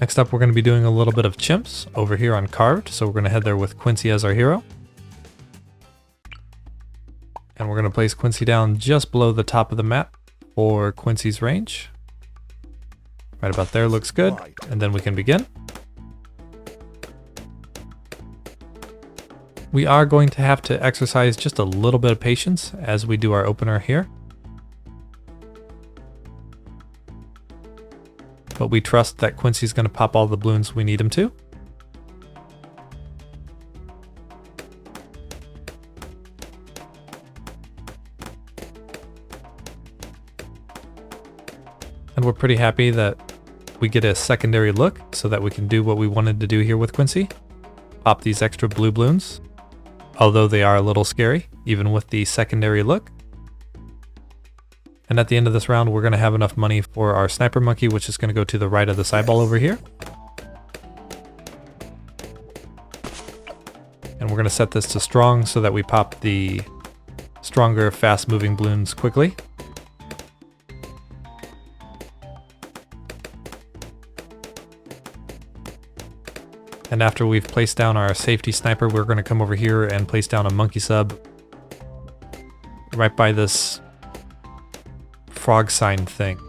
Next up, we're going to be doing a little bit of chimps over here on Carved, so we're going to head there with Quincy as our hero. And we're going to place Quincy down just below the top of the map for Quincy's range. Right about there looks good, and then we can begin. We are going to have to exercise just a little bit of patience as we do our opener here. But we trust that Quincy's going to pop all the balloons we need him to. And we're pretty happy that we get a secondary look so that we can do what we wanted to do here with Quincy. Pop these extra blue balloons, although they are a little scary, even with the secondary look. And at the end of this round, we're going to have enough money for our sniper monkey, which is going to go to the right of the sideball over here. And we're going to set this to strong so that we pop the stronger, fast-moving balloons quickly. And after we've placed down our safety sniper, we're going to come over here and place down a monkey sub right by this frog sign thing.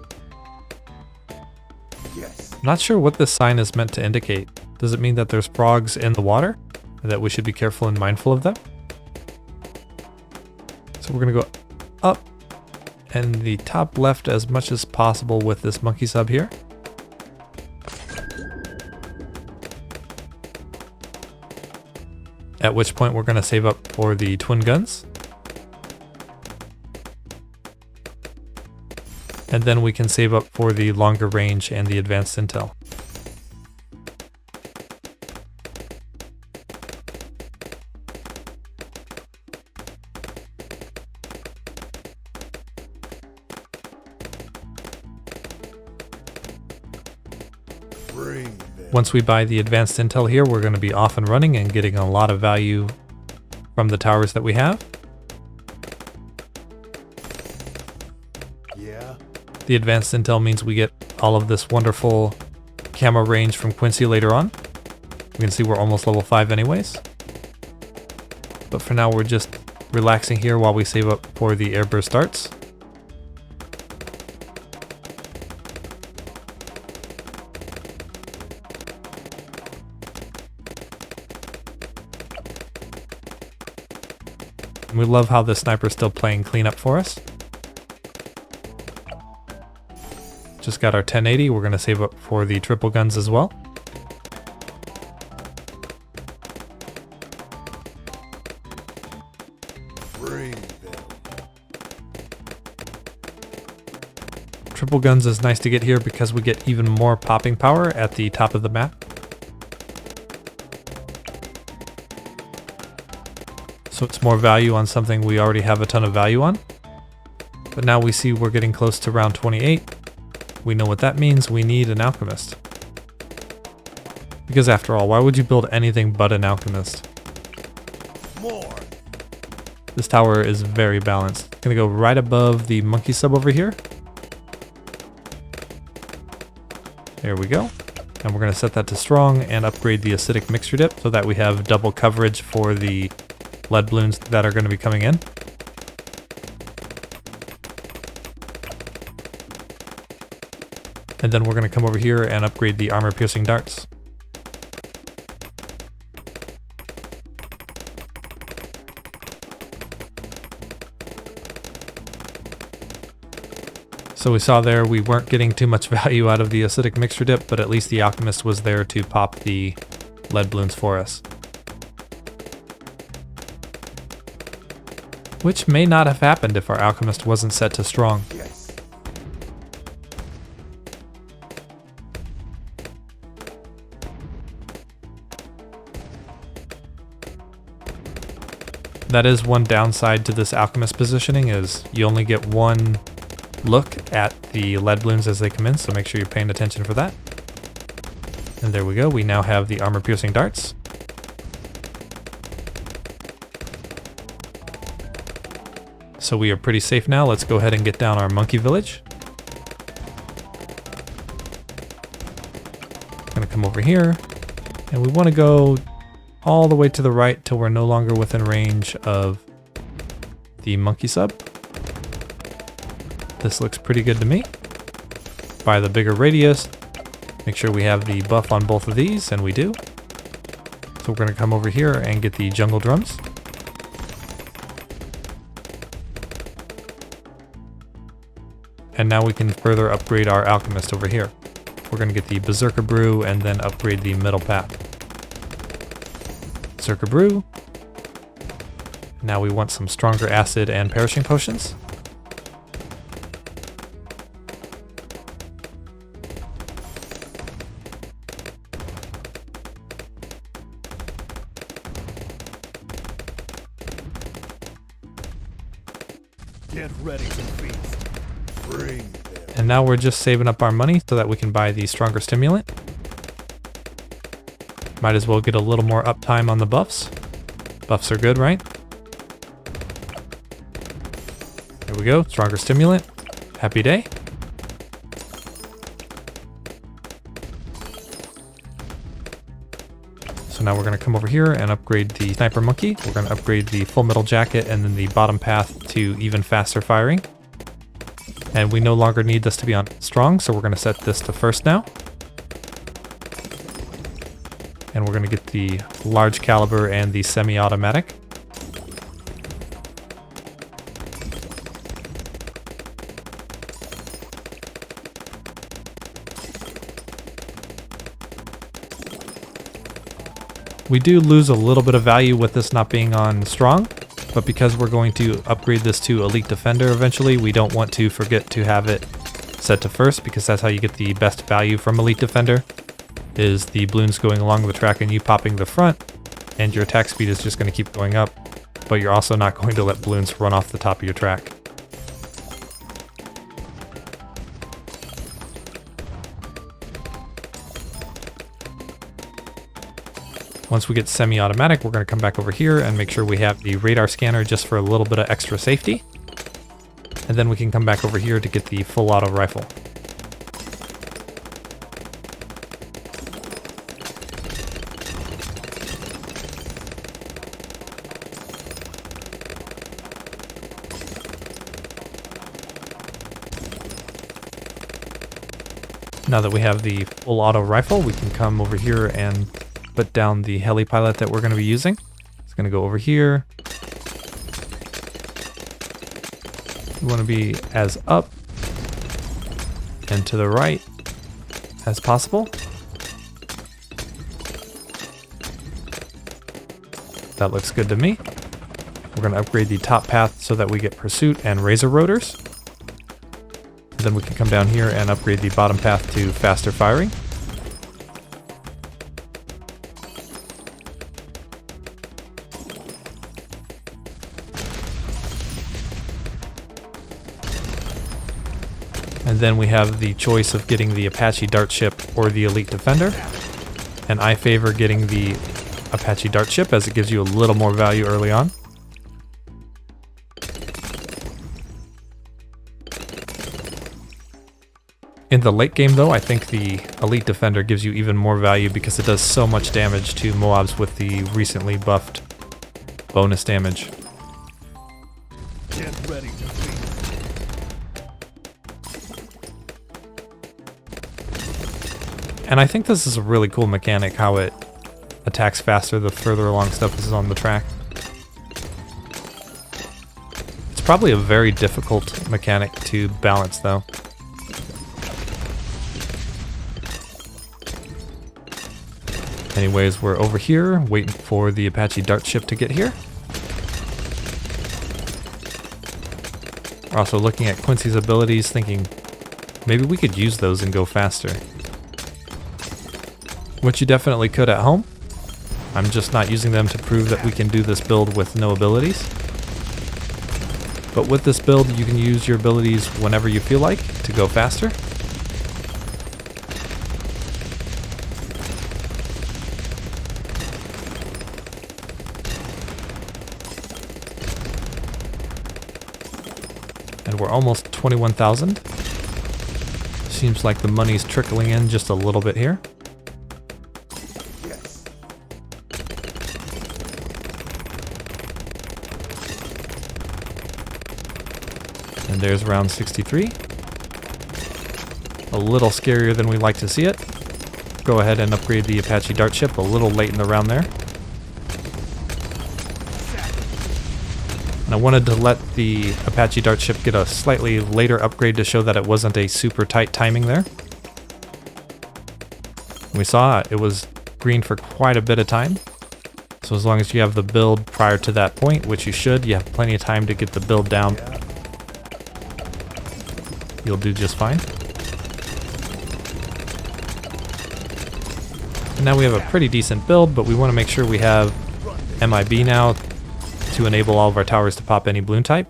Yes. I'm not sure what this sign is meant to indicate. Does it mean that there's frogs in the water? And that we should be careful and mindful of them? So we're going to go up and the top left as much as possible with this monkey sub here. At which point we're going to save up for the twin guns. And then we can save up for the longer range and the advanced intel. Once we buy the advanced intel here, we're going to be off and running and getting a lot of value from the towers that we have. Yeah. The advanced intel means we get all of this wonderful camo range from Quincy later on. You can see we're almost level 5 anyways. But for now we're just relaxing here while we save up for the airburst darts. And we love how the sniper's still playing cleanup for us. Just got our 1080, we're going to save up for the triple guns as well. Triple guns is nice to get here because we get even more popping power at the top of the map. So it's more value on something we already have a ton of value on. But now we see we're getting close to round 28. We know what that means. We need an alchemist. Because after all, why would you build anything but an alchemist? More. This tower is very balanced. Gonna go right above the monkey sub over here. There we go. And we're gonna set that to strong and upgrade the acidic mixture dip so that we have double coverage for the lead balloons that are going to be coming in. And then we're going to come over here and upgrade the armor piercing darts. So we saw there we weren't getting too much value out of the acidic mixture dip, but at least the alchemist was there to pop the lead balloons for us. Which may not have happened if our alchemist wasn't set to strong. Yes. That is one downside to this alchemist positioning, is you only get one look at the lead balloons as they come in, so make sure you're paying attention for that. And there we go, we now have the armor piercing darts. So we are pretty safe now. Let's go ahead and get down our monkey village. Gonna come over here, and we want to go all the way to the right till we're no longer within range of the monkey sub. This looks pretty good to me. Buy the bigger radius. Make sure we have the buff on both of these, and we do. So we're gonna come over here and get the jungle drums. And now we can further upgrade our alchemist over here. We're gonna get the berserker brew and then upgrade the middle path. Berserker brew. Now we want some stronger acid and perishing potions. Get ready to feast. Bring them. And now we're just saving up our money so that we can buy the stronger stimulant. Might as well get a little more uptime on the buffs. Buffs are good, right? Here we go, stronger stimulant. Happy day. So now we're gonna come over here and upgrade the sniper monkey. We're gonna upgrade the full metal jacket and then the bottom path to even faster firing. And we no longer need this to be on strong, so we're gonna set this to first now. And we're gonna get the large caliber and the semi-automatic. We do lose a little bit of value with this not being on strong, but because we're going to upgrade this to Elite Defender eventually, we don't want to forget to have it set to first, because that's how you get the best value from Elite Defender, is the balloons going along the track and you popping the front, and your attack speed is just going to keep going up, but you're also not going to let balloons run off the top of your track. Once we get semi-automatic, we're going to come back over here and make sure we have the radar scanner just for a little bit of extra safety. And then we can come back over here to get the full auto rifle. Now that we have the full auto rifle, we can come over here and put down the heli pilot that we're going to be using. It's going to go over here. We want to be as up and to the right as possible. That looks good to me. We're going to upgrade the top path so that we get pursuit and razor rotors. Then we can come down here and upgrade the bottom path to faster firing. And then we have the choice of getting the Apache Dart Ship or the Elite Defender. And I favor getting the Apache Dart Ship as it gives you a little more value early on. In the late game though, I think the Elite Defender gives you even more value because it does so much damage to mobs with the recently buffed bonus damage. Get ready to feast. And I think this is a really cool mechanic, how it attacks faster the further along stuff is on the track. It's probably a very difficult mechanic to balance though. Anyways, we're over here, waiting for the Apache Dart Ship to get here. We're also looking at Quincy's abilities, thinking maybe we could use those and go faster. Which you definitely could at home. I'm just not using them to prove that we can do this build with no abilities. But with this build, you can use your abilities whenever you feel like to go faster. And we're almost 21,000. Seems like the money's trickling in just a little bit here. And there's round 63. A little scarier than we like to see it. Go ahead and upgrade the Apache dart ship a little late in the round there. And I wanted to let the Apache dart ship get a slightly later upgrade to show that it wasn't a super tight timing there. We saw it was green for quite a bit of time. So as long as you have the build prior to that point, which you should, you have plenty of time to get the build down. You'll do just fine. And now we have a pretty decent build, but we want to make sure we have MIB now to enable all of our towers to pop any balloon type.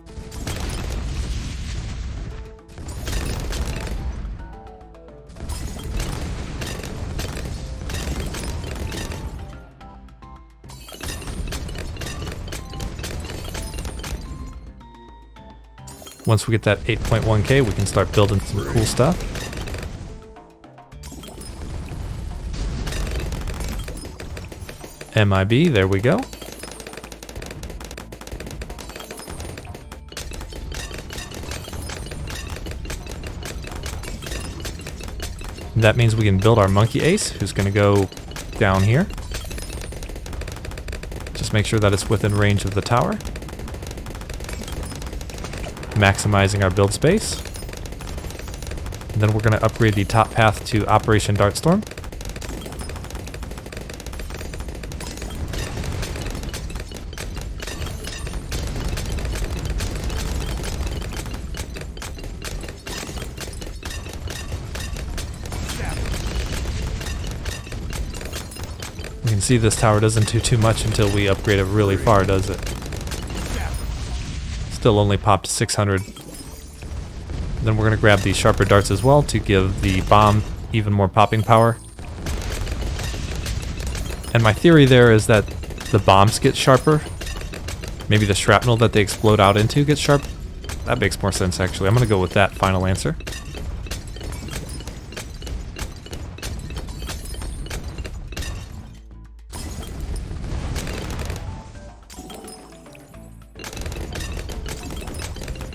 Once we get that 8.1k, we can start building some cool stuff. MIB, there we go. That means we can build our monkey ace, who's going to go down here. Just make sure that it's within range of the tower. Maximizing our build space. And then we're going to upgrade the top path to Operation Dartstorm. You can see this tower doesn't do too much until we upgrade it really far, does it? Still only popped 600. Then we're going to grab the sharper darts as well to give the bomb even more popping power. And my theory there is that the bombs get sharper. Maybe the shrapnel that they explode out into gets sharp. That makes more sense actually. I'm going to go with that final answer.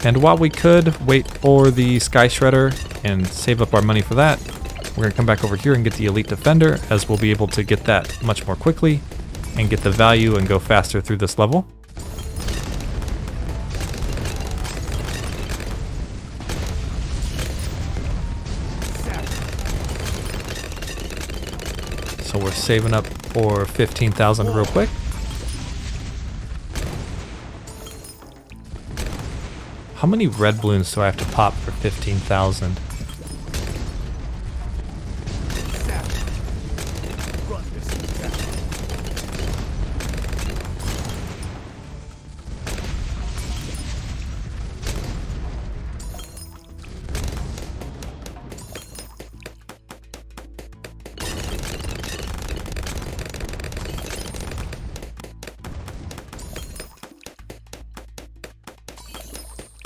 And while we could wait for the Sky Shredder and save up our money for that, we're going to come back over here and get the Elite Defender, as we'll be able to get that much more quickly and get the value and go faster through this level. So we're saving up for 15,000 real quick. How many red balloons do I have to pop for 15,000?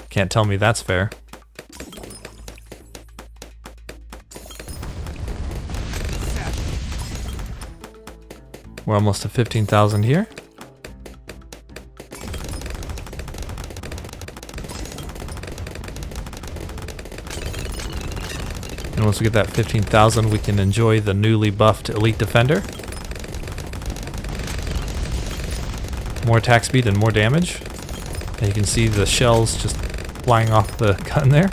Can't tell me that's fair. We're almost to 15,000 here. And once we get that 15,000, we can enjoy the newly buffed Elite Defender. More attack speed and more damage. And you can see the shells just flying off the gun there.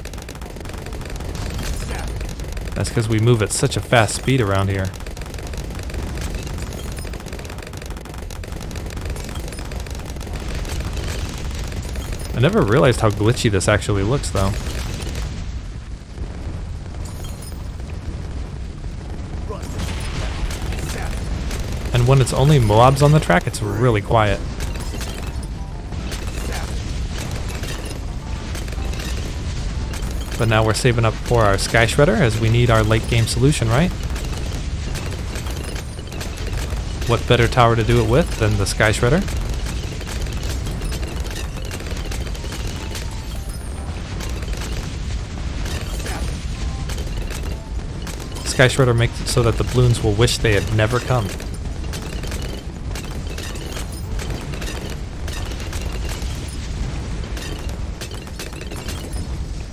That's because we move at such a fast speed around here. I never realized how glitchy this actually looks though. And when it's only mobs on the track, it's really quiet. But now we're saving up for our Sky Shredder, as we need our late game solution, right? What better tower to do it with than the Sky Shredder? Sky Shredder makes it so that the balloons will wish they had never come.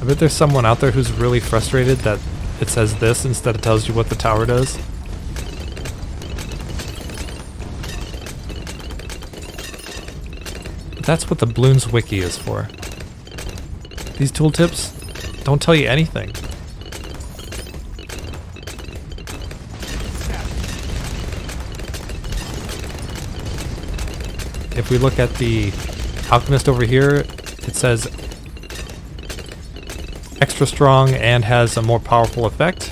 I bet there's someone out there who's really frustrated that it says this instead of tells you what the tower does. But that's what the Bloons wiki is for. These tooltips don't tell you anything. If we look at the alchemist over here, it says extra strong and has a more powerful effect.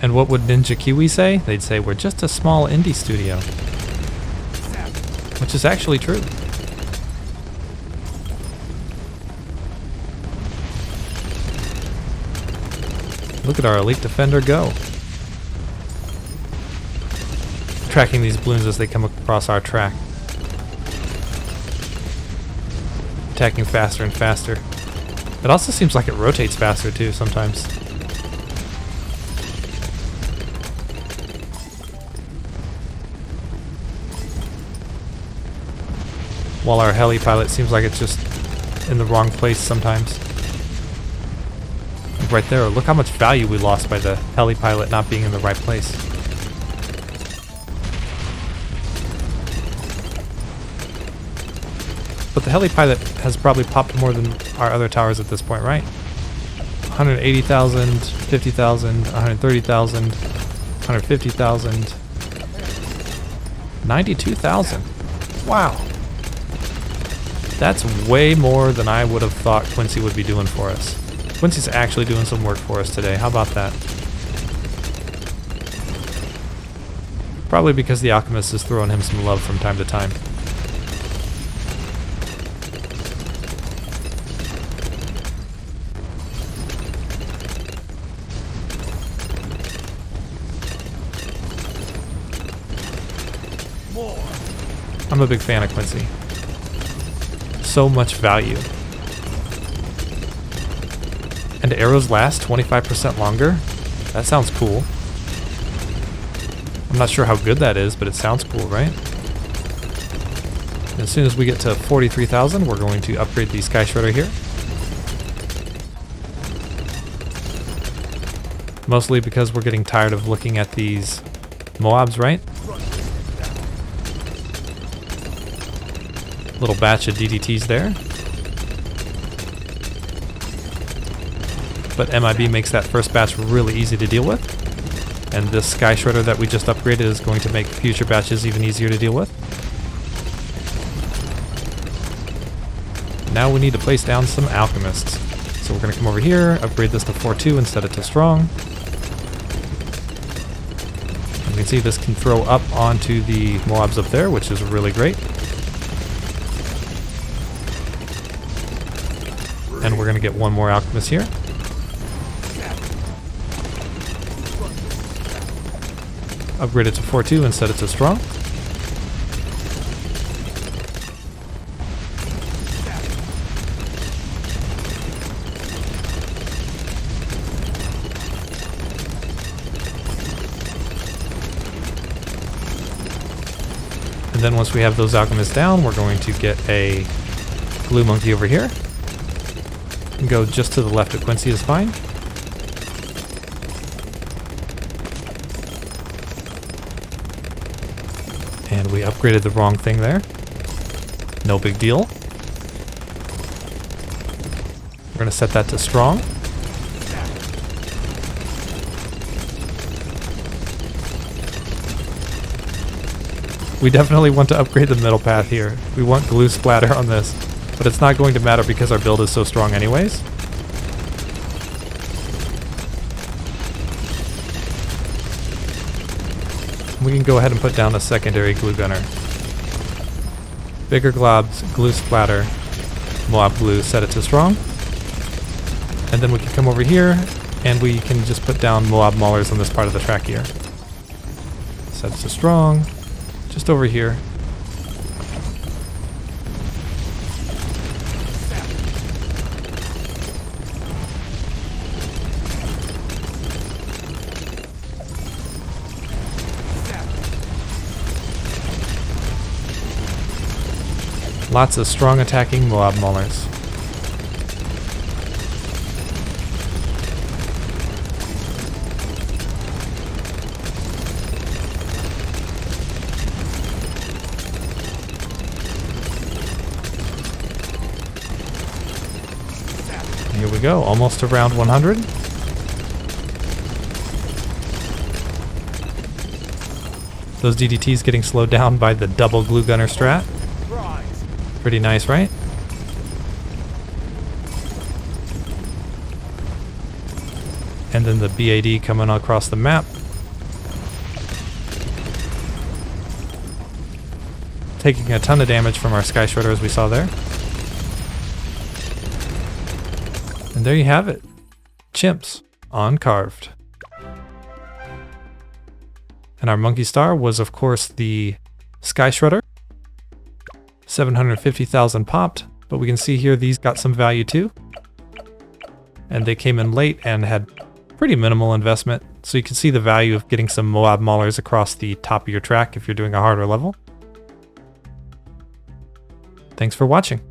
And what would Ninja Kiwi say? They'd say, we're just a small indie studio. Which is actually true. Look at our elite defender go. Tracking these balloons as they come across our track. Attacking faster and faster. It also seems like it rotates faster too sometimes. While our heli pilot seems like it's just in the wrong place sometimes. Like right there, look how much value we lost by the heli pilot not being in the right place. But the heli pilot has probably popped more than our other towers at this point, right? 180,000, 50,000, 130,000, 150,000, 92,000. Wow. That's way more than I would have thought Quincy would be doing for us. Quincy's actually doing some work for us today. How about that? Probably because the alchemist is throwing him some love from time to time. I'm a big fan of Quincy. So much value. And arrows last 25% longer? That sounds cool. I'm not sure how good that is, but it sounds cool, right? As soon as we get to 43,000, we're going to upgrade the Sky Shredder here. Mostly because we're getting tired of looking at these Moabs, right? Little batch of DDTs there. But MIB makes that first batch really easy to deal with. And this Sky Shredder that we just upgraded is going to make future batches even easier to deal with. Now we need to place down some alchemists. So we're going to come over here, upgrade this to 4-2 instead of to strong. And you can see this can throw up onto the Moabs up there, which is really great. And we're going to get one more alchemist here. Upgrade it to 4-2 instead of to strong. And then once we have those alchemists down, we're going to get a glue monkey over here. And go just to the left of Quincy is fine. And we upgraded the wrong thing there. No big deal. We're going to set that to strong. We definitely want to upgrade the middle path here. We want glue splatter on this, but it's not going to matter because our build is so strong anyways. We can go ahead and put down a secondary glue gunner. Bigger globs, glue splatter, Moab glue, set it to strong. And then we can come over here and we can just put down Moab maulers on this part of the track here. Set it to strong. Just over here. Lots of strong attacking Moab Maulers. Here we go, almost to round 100. Those DDTs getting slowed down by the double glue gunner strat. Pretty nice, right? And then the BAD coming across the map. Taking a ton of damage from our Sky Shredder as we saw there. And there you have it. Chimps on Carved. And our Monkey Star was of course the Sky Shredder. 750,000 popped, but we can see here these got some value too. And they came in late and had pretty minimal investment, so you can see the value of getting some Moab Maulers across the top of your track if you're doing a harder level. Thanks for watching.